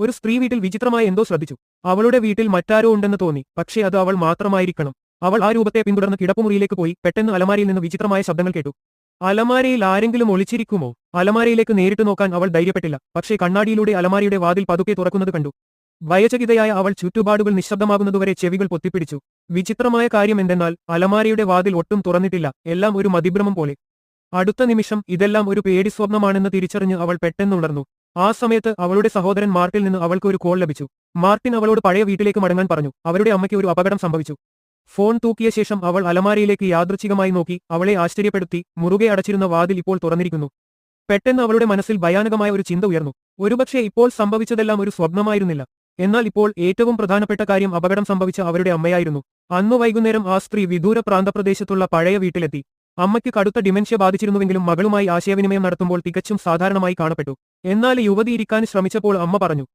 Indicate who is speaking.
Speaker 1: ഒരു സ്ത്രീ വീട്ടിൽ വിചിത്രമായ എന്തോ ശ്രദ്ധിച്ചു. അവളുടെ വീട്ടിൽ മറ്റാരോ ഉണ്ടെന്ന് തോന്നി, പക്ഷേ അത് അവൾ മാത്രമായിരിക്കണം. അവൾ ആ രൂപത്തെ പിന്തുടർന്ന് കിടപ്പുമുറിയിലേക്ക് പോയി. പെട്ടെന്ന് അലമാരയിൽ നിന്ന് വിചിത്രമായ ശബ്ദങ്ങൾ കേട്ടു. അലമാരയിൽ ആരെങ്കിലും ഒളിച്ചിരിക്കുമോ? അലമാരയിലേക്ക് നേരിട്ട് നോക്കാൻ അവൾ ധൈര്യപ്പെട്ടില്ല. പക്ഷേ കണ്ണാടിയിലൂടെ അലമാരയുടെ വാതിൽ പതുക്കെ തുറക്കുന്നത് കണ്ടു. ഭയചകിതയായ അവൾ ചുറ്റുപാടുകൾ നിശബ്ദമാകുന്നതുവരെ ചെവികൾ പൊത്തിപ്പിടിച്ചു. വിചിത്രമായ കാര്യം എന്തെന്നാൽ അലമാരയുടെ വാതിൽ ഒട്ടും തുറന്നിട്ടില്ല. എല്ലാം ഒരു മതിഭ്രമം പോലെ. അടുത്ത നിമിഷം ഇതെല്ലാം ഒരു പേടിസ്വപ്നമാണെന്ന് തിരിച്ചറിഞ്ഞ് അവൾ പെട്ടെന്നുണർന്നു. ആ സമയത്ത് അവളുടെ സഹോദരൻ മാർട്ടിൽ നിന്ന് അവൾക്ക് ഒരു കോൾ ലഭിച്ചു. മാർട്ടിൻ അവളോട് പഴയ വീട്ടിലേക്ക് മടങ്ങാൻ പറഞ്ഞു. അവരുടെ അമ്മയ്ക്ക് ഒരു അപകടം സംഭവിച്ചു. ഫോൺ തൂക്കിയ ശേഷം അവൾ അലമാരയിലേക്ക് യാദൃച്ഛികമായി നോക്കി. അവളെ ആശ്ചര്യപ്പെടുത്തി, മുറുകെ അടച്ചിരുന്ന വാതിൽ ഇപ്പോൾ തുറന്നിരിക്കുന്നു. പെട്ടെന്ന് അവളുടെ മനസ്സിൽ ഭയാനകമായ ഒരു ചിന്ത ഉയർന്നു. ഒരുപക്ഷെ ഇപ്പോൾ സംഭവിച്ചതെല്ലാം ഒരു സ്വപ്നമായിരുന്നില്ല. എന്നാൽ ഇപ്പോൾ ഏറ്റവും പ്രധാനപ്പെട്ട കാര്യം അപകടം സംഭവിച്ച അവരുടെ അമ്മയായിരുന്നു. അന്നു വൈകുന്നേരം ആ സ്ത്രീ വിദൂര പ്രാന്തപ്രദേശത്തുള്ള പഴയ വീട്ടിലെത്തി. അമ്മയ്ക്ക് കടുത്ത ഡിമെൻഷ്യ ബാധിച്ചിരുന്നുവെങ്കിലും മകളുമായി ആശയവിനിമയം നടത്തുമ്പോൾ തികച്ചും സാധാരണമായി കാണപ്പെട്ടു. എന്നാൽ യുവതി ഇരിക്കാൻ ശ്രമിച്ചപ്പോൾ അമ്മ പറഞ്ഞു,